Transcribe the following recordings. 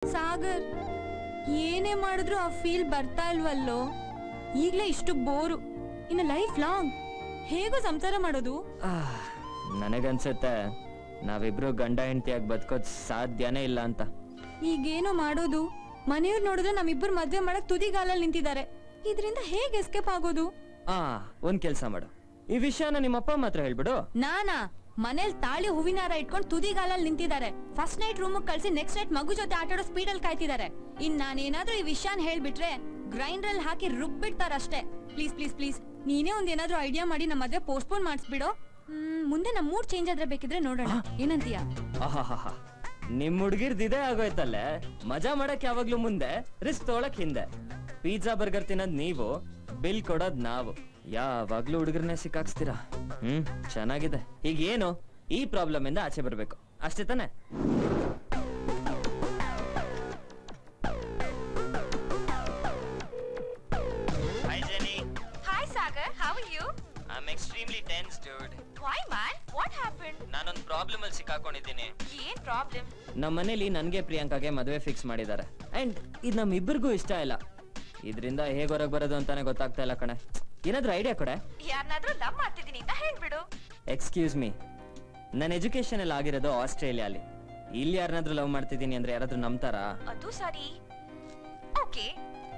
ಸಾಗರ್, ಏನೇ ಮಾಡಿದ್ರು ಆ ಫೀಲ್ ಬರ್ತಾ ಇಲ್ವಲ್ಲೋ. ಈಗ್ಲೇ ಇಷ್ಟು ಬೋರು, ಇನ್ನು ಲೈಫ್ ಲಾಂಗ್ ಹೇಗೋ ಸಂಸಾರ ಮಾಡೋದು. ನನಗನ್ಸುತ್ತೆ ನಾವಿಬ್ರು ಗಂಡ ಹೆಂಡತಿಯಾಗಿ ಬದುಕೋದ್ ಸಾಧ್ಯನೇ ಇಲ್ಲ ಅಂತ. ಈಗೇನೋ ಮಾಡೋದು? ಮನೆಯವ್ರು ನೋಡಿದ್ರೆ ನಮ್ಮಿಬ್ಬರು ಮದ್ವೆ ಮಾಡಕ್ ತುದಿಗಾಲಲ್ಲಿ ನಿಂತಿದ್ದಾರೆ. ಇದರಿಂದ ಹೇಗೆ ಎಸ್ಕೇಪ್ ಆಗೋದು? ಒಂದ್ ಕೆಲ್ಸ ಮಾಡು, ಈ ವಿಷಯನ ನಿಮ್ಮ ಅಪ್ಪ ಮಾತ್ರ ಹೇಳ್ಬಿಡು. ನಾನಾ? ಮನೇಲಿ ತಾಳಿ ಹೂವಿನಾರ ಇಟ್ಕೊಂಡು ತುದಿಗಾಲಲ್ಲಿ ನಿಂತಿದ್ದಾರೆ. ಫಸ್ಟ್ ನೈಟ್ ರೂಮ್ ಕಳ್ಸಿ ನೆಕ್ಸ್ಟ್ ನೈಟ್ ಮಗು ಜೊತೆ ಆಟಾಡೋ ಸ್ಪೀಡಲ್ಲಿ ಕಾಯ್ತಿದ್ದಾರೆ. ಇನ್ ನಾನೇನಾದ್ರೂ ಈ ವಿಷಯನ ಹೇಳ್ಬಿಟ್ರೆ ಗ್ರೈಂಡ್ರಲ್ಲಿ ಹಾಕಿ ರುಬ್ಬಿಡ್ತಾರಷ್ಟೇ. ಪ್ಲೀಸ್ ಪ್ಲೀಸ್ ಪ್ಲೀಸ್, ನೀನೇ ಒಂದೇನಾದ್ರೂ ಐಡಿಯಾ ಮಾಡಿ ನಮ್ಮ ಮದ್ವೆ ಪೋಸ್ಟ್ಪೋನ್ ಮಾಡಿಸ್ಬಿಡೋ. ಮುಂದೆ ನಮ್ ಮೂಡ್ ಚೇಂಜ್ ಆದ್ರೆ ಬೇಕಿದ್ರೆ ನೋಡೋಣ, ಏನಂತೀಯ? ನಿಮ್ ಹುಡ್ಗಿರ್ದು ಇದೇ ಆಗೋಯ್ತಲ್ಲೇ. ಮಜಾ ಮಾಡಕ್ ಯಾವಾಗ್ಲೂ ಮುಂದೆ, ರಿಸ್ಕ್ ತೊಗೊಳಕ್ ಹಿಂದೆ. ಪಿಜ್ಜಾ ಬರ್ಗರ್ ತಿನ್ನೋದ್ ನೀವು, ಬಿಲ್ ಕೊಡೋದ್ ನಾವು. ಯಾವಾಗ್ಲೂ ಹುಡುಗರನ್ನೇ ಸಿಕ್ಕಾಕ್ಸ್ತೀರಾ. ಚೆನ್ನಾಗಿದೆ. ಈಗ ಏನು, ಈ ಪ್ರಾಬ್ಲಮ್ ಇಂದ ಆಚೆ ಬರ್ಬೇಕು ಅಷ್ಟೇ ತಾನೆ? Hi Jenny. Hi Sagar, how are you? I'm extremely tense, dude. Why man? What happened? ನಾನೊಂದ್ ಪ್ರಾಬ್ಲಮ್ ಅಲ್ಲಿ ಸಿಕ್ಕಾಕೊಂಡಿದ್ದೀನಿ. ಏನ್ ಪ್ರಾಬ್ಲಮ್? ನಮ್ಮ ಮನೇಲಿ ನನ್ಗೆ ಪ್ರಿಯಾಂಕಾಗೆ ಮದುವೆ ಫಿಕ್ಸ್ ಮಾಡಿದ್ದಾರೆ. ಅಂಡ್ ಇದು ನಮ್ಮಿಬ್ಬರಿಗೂ ಇಷ್ಟ ಇಲ್ಲ. ಇದರಿಂದ ಹೇಗೆ ಹೊರಗೆ ಬರೋದು ಅಂತಾನೆ ಗೊತ್ತಾಗ್ತಾ ಇಲ್ಲ ಕಣೆ. ಏನಾದ್ರೂ ಐಡಿಯಾ ಕೊಡೆ. ಯಾರನ್ನಾದ್ರೂ ಲವ್ ಮಾಡ್ತಿದ್ದೀನಿ ಅಂತ ಹೇಳ್ಬಿಡು. ಎಕ್ಸ್ಕ್ಯೂಸ್ ಮೀ, ನನ್ನ ಎಜುಕೇಶನ್ ಅಲ್ಲಿ ಆಗಿರೋದು ಆಸ್ಟ್ರೇಲಿಯಾಲಿ. ಇಲ್ಲಿ ಯಾರನ್ನಾದ್ರೂ ಲವ್ ಮಾಡ್ತಿದ್ದೀನಿ ಅಂದ್ರೆ ಯಾರಾದ್ರೂ ನಂಬ್ತಾರಾ? ಅದು ಸರಿ. ಓಕೆ,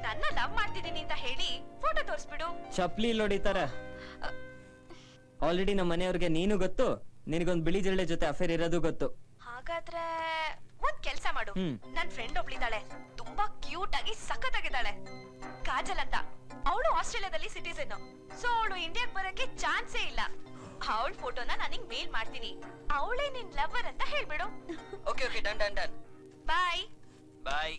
ನನ್ನ ಲವ್ ಮಾಡ್ತಿದ್ದೀನಿ ಅಂತ ಹೇಳಿ ಫೋಟೋ ತೋರಿಸ್ಬಿಡು. ಚಪ್ಲಿ ಹೊಡಿತಾರೆ. ಆಲ್ರೆಡಿ ನಮ್ಮ ಮನೆಯವ್ರಿಗೆ ನೀನು ಗೊತ್ತು, ನಿನಗೊಂದ್ ಬಿಳಿ ಜಿರಳೆ ಜೊತೆ ಅಫೇರ್ ಇರೋದು ಗೊತ್ತು. ಹಾಗಾದ್ರೆ ಒಂದ್ ಕೆಲ್ಸ ಮಾಡು. ನನ್ ಫ್ರೆಂಡ್ ಒಬ್ಳಿದಾಳೆ, ತುಂಬಾ ಕ್ಯೂಟ್ ಆಗಿ ಸಖತ್ತಾಗಿದ್ದಾಳೆ, ಕಾಜಲ್ ಅಂತ. ಅವಳು ಆಸ್ಟ್ರೇಲಿಯಾದಲ್ಲಿ ಸಿಟಿಸನ್. ಸೊ ಅವಳು ಇಂಡಿಯಾಕ್ ಬರಕ್ಕೆ ಚಾನ್ಸೇ ಇಲ್ಲ. ಅವಳ ಫೋಟೋನ ನನಗ್ ಮೇಲ್ ಮಾಡ್ತೀನಿ. ಅವಳೇ ನಿನ್ ಲವರ್ ಅಂತ ಹೇಳ್ಬಿಡು. Okay okay, done done done. Bye bye.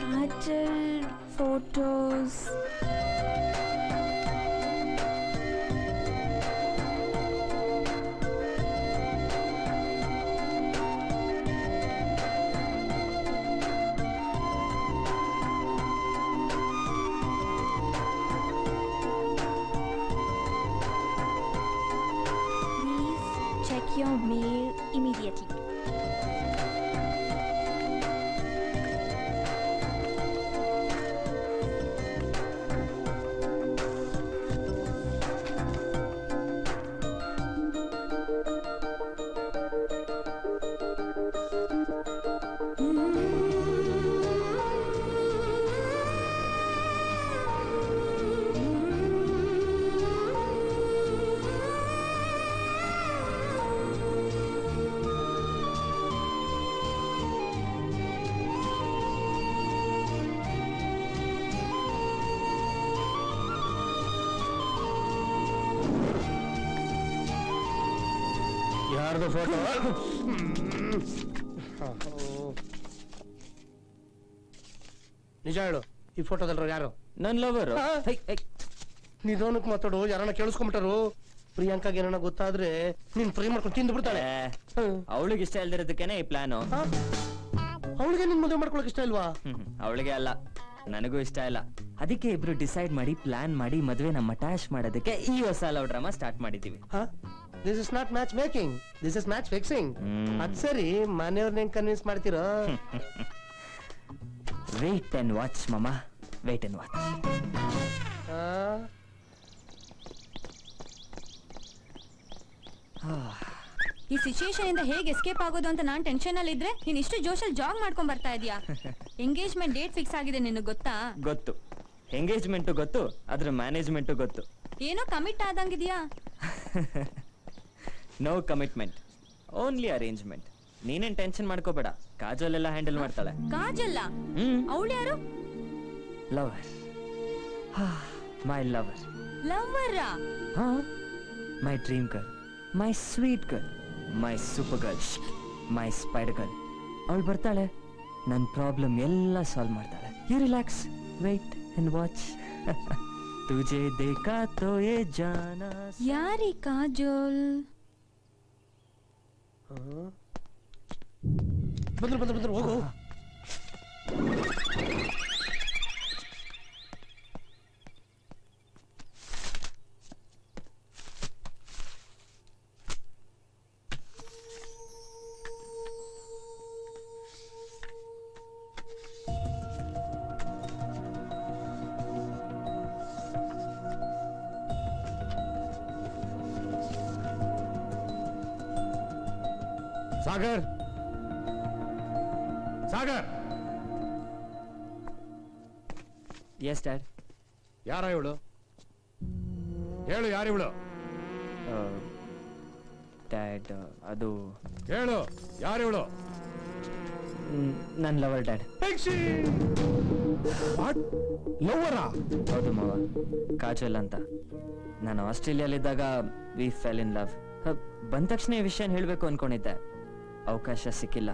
Kajal photos. Check your mail immediately. ಯಾರ್ದು ಫೋಟೋ? ನಿಜ ಹೇಳು, ಈ ಫೋಟೋದಲ್ರ ಯಾರು? ನನ್ ಲವರ್. ನಿಧಾನಕ್ ಮಾತಾಡು, ಯಾರನ್ನ ಕೇಳಿಸ್ಕೊಂಬಿಟ್ಟಾರು. ಪ್ರಿಯಾಂಕಾಗ ಏನ ಗೊತ್ತಾದ್ರೆ ನೀನ್ ಫ್ರೈ ಮಾಡ್ಕೊಂಡು ತಿಂದು ಬಿಡ್ತಾಳೆ. ಅವಳಿಗೆ ಇಷ್ಟ ಇಲ್ದಿರೋದಕ್ಕೇನೆ ಈ ಪ್ಲಾನು. ಅವಳಿಗೆ ನಿನ್ ಮದುವೆ ಮಾಡ್ಕೊಳಕ್ ಇಷ್ಟ ಇಲ್ವಾ? ಅವಳಿಗೆ ಅಲ್ಲ, ನನಗೂ ಇಷ್ಟ ಇಲ್ಲ. ಅದಕ್ಕೆ ಇಬ್ರು ಡಿಸೈಡ್ ಮಾಡಿ ಪ್ಲಾನ್ ಮಾಡಿ ಮದ್ವೆನ ಮಟಾಶ್ ಮಾಡೋದಕ್ಕೆ ಈ ಹೊಸ ಲವ್ ಡ್ರಾಮಾ ಸ್ಟಾರ್ಟ್ ಮಾಡಿದೀವಿ. This is not match making, this is match fixing. ಅದ್ ಸರಿ, ಮನೆಯವ್ರನ್ನ ಹೆಂಗ್ ಕನ್ವಿನ್ಸ್ ಮಾಡ್ತೀರೋ? ವೇಟ್ ಅಂಡ್ ವಾಚ್ ಮಾಮಾ, ವೇಟ್ ಅಂಡ್ ವಾಚ್. ಈ ಸಿಚುಯೇಷನ್ ಇಂದ ಹೇಗೆ ಎಸ್ಕೇಪ್ ಆಗೋದು ಅಂತ ನಾನ್ ಟೆನ್ಷನ್ ಅಲ್ಲಿ ಇದ್ರೆ ನೀನ್ ಇಷ್ಟು ಜೋಶಲ್ಲಿ ಜಾಗ್ ಮಾಡ್ಕೊಂಡ್ ಬರ್ತಾ ಇದೀಯಾ. ಎಂಗೇಜ್ಮೆಂಟ್ ಡೇಟ್ ಫಿಕ್ಸ್ ಆಗಿದೆ, ನಿನಗೆ ಗೊತ್ತಾ? ಗೊತ್ತು, ಎಂಗೇಜ್ಮೆಂಟ್ ಗೊತ್ತು, ಅದ್ರ ಮ್ಯಾನೇಜ್ಮೆಂಟ್ ಗೊತ್ತು. ಏನೋ ಕಮಿಟ್ ಆದಂಗಿದ್ಯಾ? No commitment, only arrangement. ನೀನೇನ್ ಟೆನ್ಷನ್ ಮಾಡ್ಕೋಬೇಡ, ಕಾಜಲ್ ಎಲ್ಲ ಹ್ಯಾಂಡಲ್ ಮಾಡ್ತಾಳೆ. ಕಾಜಲ್ಲ? ಅವಳು ಯಾರು? Lover, my lover. Lover? My dream girl, my sweet girl, my super girl, my spider girl. ಅವಳು ಬರ್ತಾಳೆ, ನನ್ನ ಪ್ರಾಬ್ಲಮ್ ಎಲ್ಲ ಸಾಲ್ವ್ ಮಾಡ್ತಾಳೆ. You relax, wait and watch. ತುಜೆ ದೇಖಾ ತೋ ಯೇ ಜಾನಾ. ಯಾರಿ ಕಾಜೋಲ್? ಬಂದ್ರು ಹೋಗು. Sagar Sagar yes dad. ಯಾರ ಇವಳು? ಹೇಳು, ಯಾರು ಇವಳು? ಡ್ಯಾಡ್ ಅದು ಹೇಳು, ಯಾರು ಇವಳು? ನನ್ನ ಲವರ್ ಡ್ಯಾಡ್. ಲವ್ವರಾ? ಹೌದು ಮಾವ, ಕಾಜಲ್ ಅಂತ. ನಾನು ಆಸ್ಟ್ರೇಲಿಯಾಲಿದ್ದಾಗ ವಿ ಫೆಲ್ ಇನ್ ಲವ್. ಬಂದ ತಕ್ಷಣ ಈ ವಿಷಯನ ಹೇಳಬೇಕು ಅನ್ಕೊಂಡಿದ್ದೆ, ಅವಕಾಶ ಸಿಕ್ಕಿಲ್ಲ.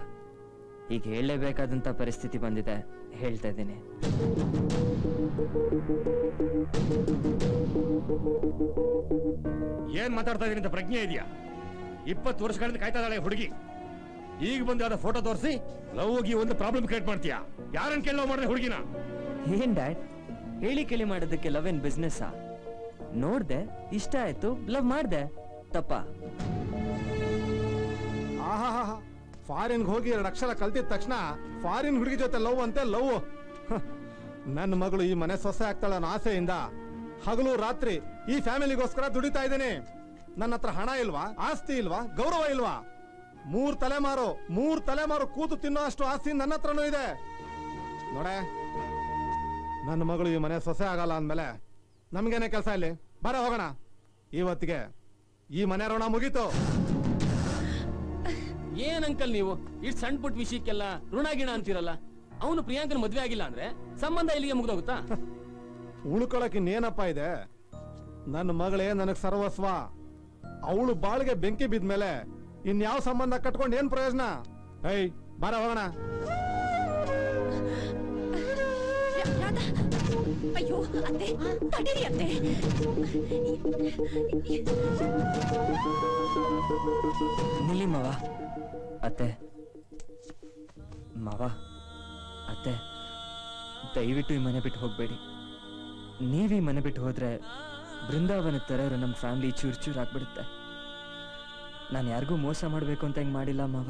ಈಗ ಹೇಳಲೇಬೇಕಾದಂತ ಪರಿಸ್ಥಿತಿ ಬಂದಿದೆ, ಹೇಳ್ತಾ ಇದ್ದೀನಿ. ಏನ್ ಮಾತಾಡ್ತಾ ಇದೀನಿ ಅಂತ ಪ್ರಜ್ಞೆ ಇದೆಯಾ? 20 ವರ್ಷಗಳಿಂದ ಕಾಯ್ತಾ ಇದ್ದಾಳೆ ಹುಡುಗಿ. ಈಗ ಬಂದು ಯಾವ್ದೋ ಫೋಟೋ ತೋರಿಸಿ ಲವ್ ಹೋಗಿ ಒಂದು ಪ್ರಾಬ್ಲಮ್ ಕ್ರಿಯೇಟ್ ಮಾಡ್ತೀಯಾ? ಯಾರನ್ನ ಕೇಳಿ ಲವ್ ಮಾಡಿದೆ ಹುಡುಗಿನ? ಏನ್ ಡ್ಯಾಡ್, ಹೇಳಿ ಕೇಳಿ ಮಾಡೋದಕ್ಕೆ ಲವ್ ಏನ್ ಬಿಸ್ನೆಸ್? ನೋಡ್ದೆ, ಇಷ್ಟ ಆಯ್ತು, ಲವ್ ಮಾಡ್ದೆ, ತಪ್ಪ? ಆಹಾ, ಫಾರಿನ್ಗೆ ಹೋಗಿ 2 ಅಕ್ಷರ ಕಲ್ತಿದ ತಕ್ಷಣ ಫಾರಿನ್ ಹುಡುಗಿ ಜೊತೆ ಲವ್ ಅಂತೆ ಲವ್. ನನ್ನ ಮಗಳು ಈ ಮನೆ ಸೊಸೆ ಆಗ್ತಾಳೆ ಅನ್ನೋ ಆಸೆಯಿಂದ ಹಗಲು ರಾತ್ರಿ ಈ ಫ್ಯಾಮಿಲಿಗೋಸ್ಕರ ದುಡಿತಾ ಇದ್ದೇನೆ. ನನ್ನ ಹತ್ರ ಹಣ ಇಲ್ವಾ, ಆಸ್ತಿ ಇಲ್ವಾ, ಗೌರವ ಇಲ್ವಾ? 3 ತಲೆಮಾರು ಕೂತು ತಿನ್ನೋ ಅಷ್ಟು ಆಸ್ತಿ ನನ್ನ ಹತ್ರನೂ ಇದೆ. ನೋಡೆ, ನನ್ನ ಮಗಳು ಈ ಮನೆ ಸೊಸೆ ಆಗಲ್ಲ ಅಂದ್ಮೇಲೆ ನಮ್ಗೇನೆ ಕೆಲಸ ಇಲ್ಲಿ. ಬರ ಹೋಗೋಣ. ಇವತ್ತಿಗೆ ಈ ಮನೆ ಋಣ ಮುಗೀತು. ಏನ್ ಅಂಕಲ್ ನೀವು ಇಷ್ಟು ಸಣ್ಣ ಪುಟ್ಟ ವಿಷಯಕ್ಕೆಲ್ಲ ಋಣ ಗಿಣ ಅಂತೀರಲ್ಲ? ಅವನು ಪ್ರಿಯಾಂಕನ ಮದ್ವೆ ಆಗಿಲ್ಲ ಅಂದ್ರೆ ಸಂಬಂಧ ಇಲ್ಲಿಗೆ ಮುಗ್ದೋಗುತ್ತಾ? ಉಳ್ಕೊಳಕ್ ಇನ್ನೇನಪ್ಪ ಇದೆ? ನನ್ನ ಮಗಳೇ ನನಗ್ ಸರ್ವಸ್ವ. ಅವಳು ಬಾಳಿಗೆ ಬೆಂಕಿ ಬಿದ್ಮೇಲೆ ಇನ್ಯಾವ ಸಂಬಂಧ ಕಟ್ಕೊಂಡು ಏನ್ ಪ್ರಯೋಜನ? ಏಯ್, ಬರ ಹೋಗೋಣ. ಅಯ್ಯೋ ಅತ್ತೆ, ತಡೀರಿ ಅತ್ತೆ. ನಿಲ್ಲಿ ಮಾವ. ಅತ್ತೆ, ಮಾವ, ಅತ್ತೆ, ದಯವಿಟ್ಟು ಈ ಮನೆ ಬಿಟ್ಟು ಹೋಗ್ಬೇಡಿ. ನೀವೀ ಮನೆ ಬಿಟ್ಟು ಹೋದ್ರೆ ಬೃಂದಾವನ ತರ ನಮ್ಮ ಫ್ಯಾಮಿಲಿ ಚೂರ್ ಚೂರ್ ಆಗ್ಬಿಡುತ್ತೆ. ನಾನು ಯಾರಿಗೂ ಮೋಸ ಮಾಡ್ಬೇಕು ಅಂತ ಹಿಂಗ್ ಮಾಡಿಲ್ಲ ಮಾವ.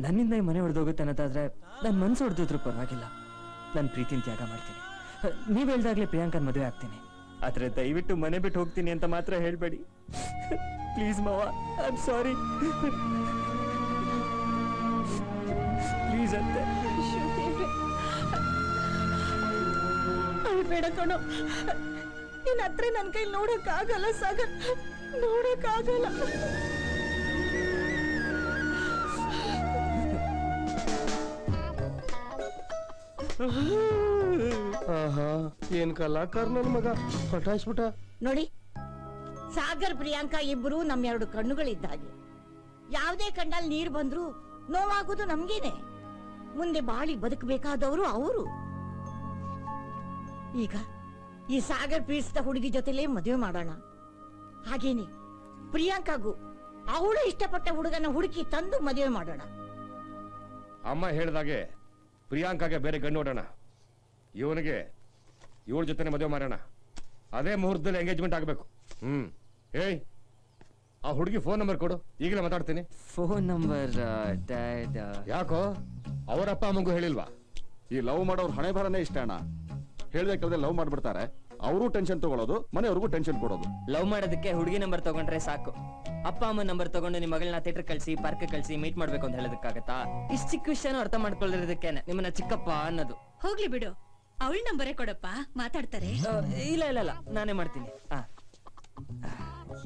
ನನ್ನಿಂದ ಈ ಮನೆ ಹೊಡೆದೋಗುತ್ತೆ ಅನ್ನೋದಾದ್ರೆ ನನ್ನ ಮನ್ಸು ಹೊಡೆದಿದ್ರು ಪರವಾಗಿಲ್ಲ, ನನ್ನ ಪ್ರೀತಿನ ತ್ಯಾಗ ಮಾಡ್ತೀನಿ. ನೀವ್ ಹೇಳ್ದಾಗ್ಲೇ ಪ್ರಿಯಾಂಕನ್ ಮದುವೆ ಆಗ್ತೀನಿ. ಆದ್ರೆ ದಯವಿಟ್ಟು ಮನೆ ಬಿಟ್ಟು ಹೋಗ್ತೀನಿ ಅಂತ ಮಾತ್ರ ಹೇಳ್ಬೇಡಿ ಪ್ಲೀಸ್ ಮಾವ. I am sorry. ಪ್ಲೀಸ್ ಅತ್ತೆ. ಬೇಡ ಕಣೋ, ನಿನ್ನ ಹತ್ರ ನನ್ನ ಕೈ ನೋಡಕ್ ಆಗಲ್ಲ ಸಾಗರ್, ನೋಡಕ್ ಆಗಲ್ಲ. ಆಹಾ, ಏನ್ ಕಲಾಕಾರ ನನ್ ಮಗ, ಪಟಾಯಿಸ್ಬಿಟ್ಟ ನೋಡಿ, ಸಾಗರ್ ಪ್ರಿಯಾಂಕಾ ಇಬ್ರು ನಮ್ಮ 2 ಕಣ್ಣುಗಳಿದ್ದ ಹಾಗೆ. ಯಾವುದೇ ಕಣ್ಣಲ್ಲಿ ನೀರು ಬಂದ್ರು ನೋವಾಗೋದು ನಮ್ಗೇನೆ. ಮುಂದೆ ಬಾಳಿ ಬದುಕಬೇಕಾದವರು ಅವರು. ಈಗ ಈ ಸಾಗರ್ ಪ್ರೀತಿಸಿದ ಹುಡುಗಿ ಜೊತೆಲೇ ಮದುವೆ ಮಾಡೋಣ. ಹಾಗೇನೆ ಪ್ರಿಯಾಂಕಾಗೂ ಅವಳು ಇಷ್ಟಪಟ್ಟ ಹುಡುಗನ ಹುಡುಕಿ ತಂದು ಮದುವೆ ಮಾಡೋಣ. ಅಮ್ಮ ಹೇಳ್ದಾಗೆ ಪ್ರಿಯಾಂಕಾಗೆ ಬೇರೆ ಗಂಡು ನೋಡೋಣ, ಇವನಿಗೆ ಇವಳ ಜೊತೆನೆ ಮದುವೆ ಮಾಡೋಣ. ಅದೇ ಮುಹೂರ್ತದಲ್ಲಿ ಎಂಗೇಜ್ಮೆಂಟ್ ಆಗ್ಬೇಕು. ಏಯ್, ಆ ಹುಡುಗಿ ಫೋನ್ ನಂಬರ್ ಕೊಡು, ಈಗಲೇ ಮಾತಾಡ್ತೀನಿ. Phone number dad? ಯಾಕೋ ಅವರಪ್ಪ ಅಮ್ಮಂಗೂ ಹೇಳಿಲ್ವಾ? ಈ ಲವ್ ಮಾಡೋರು ಹಣೆ ಬರನೇ ಇಷ್ಟ ಅಣ್ಣ. ಹೇಳ್ದೆ ಕೇಳ್ದೆ ಲವ್ ಮಾಡ್ಬಿಡ್ತಾರೆ. ಅವರು ಟೆನ್ಷನ್ ತಗೊಳ್ಳೋದು, ಮನೆಯವ್ರಿಗೂ ಟೆನ್ಷನ್ ಕೊಡೋದು. ಲವ್ ಮಾಡೋದಕ್ಕೆ ಹುಡುಗಿ ನಂಬರ್ ತಗೊಂಡ್ರೆ ಸಾಕು. ಅಪ್ಪ ಅಮ್ಮ ನಂಬರ್ ತಗೊಂಡು ನಿಮ್ಮ ಮಗಳನ್ನ ಥಿಯೇಟರ್ ಕಳ್ಸಿ, ಪಾರ್ಕ್ ಕಳ್ಸಿ, ಮೀಟ್ ಮಾಡ್ಬೇಕು ಅಂತ ಹೇಳೋದಕ್ಕಾಗತ್ತಾ? ಇಷ್ಟು ಚಿಕ್ಕ ವಿಷಯನೂ ಅರ್ಥ ಮಾಡ್ಕೊಳ್ಳೋದಕ್ಕೆ ನಿಮ್ಮನ್ನ ಚಿಕ್ಕಪ್ಪ ಅನ್ನೋದು. ಹೋಗ್ಲಿ ಬಿಡು, ಅವಳ ನಂಬರೇ ಕೊಡಪ್ಪ, ಮಾತಾಡ್ತಾರೆ. ಇಲ್ಲ ಇಲ್ಲ ಇಲ್ಲ, ನಾನೇ ಮಾಡ್ತೀನಿ.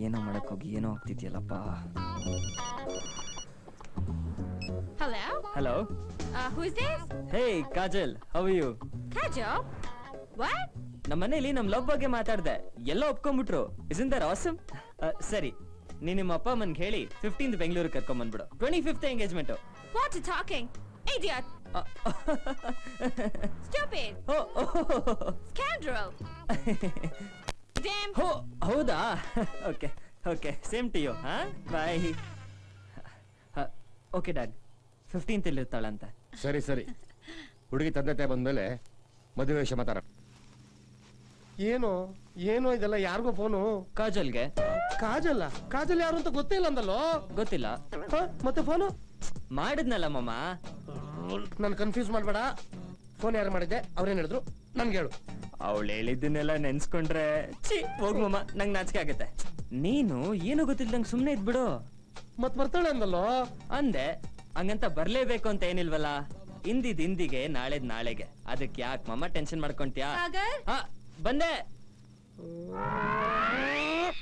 ಏನೋ ಮಾಡಕ್ ಹೋಗಿ ಏನೋ ಆಗ್ತಿದ್ಯಲ್ಲಪ್ಪ. Hello hello, who is this? Hey Kajal, how are you? Kajal, what? ನಮ್ಮ ಮನೇಲಿ ನಮ್ ಲವ್ ಬಗ್ಗೆ ಮಾತಾಡ್ದೆ, ಎಲ್ಲ ಒಪ್ಕೊಂಡ್ಬಿಟ್ರು. Isn't that awesome? ಸರಿ, ನೀನ್ ನಿಮ್ಮ ಅಪ್ಪ ಅಮ್ಮನ್ಗೆ ಹೇಳಿ 15th ಬೆಂಗಳೂರು ಕರ್ಕೊಂಡ್ ಬಂದ್ಬಿಡು. 25th engagement. What you talking, idiot? Stupid, scoundrel. ಹೌದಾ? Okay okay, same to you. Bye. Okay dad, 15th ಇರ್ತಾಳಂತೆ. ಸರಿ ಸರಿ, ಹುಡುಗಿ ತಂದೆ ಬಂದ್ಮೇಲೆ ಮದುವೆ ವಿಷಯ ಮಾತಾಡ. ಏನು ಏನು ಇದೆಲ್ಲ? ಯಾರಿಗೋ ಫೋನು? ಕಾಜಲ್ಗೆ. ಕಾಜಲ್ಲ? ಕಾಜಲ್ ಯಾರು ಅಂತ ಗೊತ್ತೇ ಇಲ್ಲ ಅಂದಲ್ಲೋ? ಗೊತ್ತಿಲ್ಲ. ಮತ್ತೆ ಫೋನು ಮಾಡಿದ್ನಲ್ಲ ಮಾಮ. ನನ್ ಕನ್ಫ್ಯೂಸ್ ಮಾಡ್ಬೇಡ. ಫೋನ್ ಯಾರು ಮಾಡಿದ್ದೆ, ಅವ್ರೇನ್ ಹೇಳಿದ್ರು ನನ್ಗೆ ಹೇಳು. ಅವಳು ಹೇಳಿದ್ದನ್ನೆಲ್ಲ ನೆನ್ಸ್ಕೊಂಡ್ರೆ ಹೋಗ್ ಮಾಮ, ನಂಗೆ ನಾಚಿಕೆ ಆಗತ್ತೆ. ನೀನು ಏನು ಗೊತ್ತಿಲ್ದಂಗ್ ಸುಮ್ನೆ ಇದ್ಬಿಡು. ಮತ್ ಬರ್ತಾಳೆ ಅಂದಲ್ಲೋ. ಅಂದೆ ಹಂಗಂತ ಬರ್ಲೇಬೇಕು ಅಂತ ಏನಿಲ್ವಲ್ಲ. ಇಂದಿದ್ ಇಂದಿಗೆ ನಾಳೆದ್ ನಾಳೆಗೆ, ಅದಕ್ಕೆ ಯಾಕೆ ಮಾಮ ಟೆನ್ಷನ್ ಮಾಡ್ಕೊಂತ್ಯಾ? ಸಾಗರ್ ಬಂದೆ.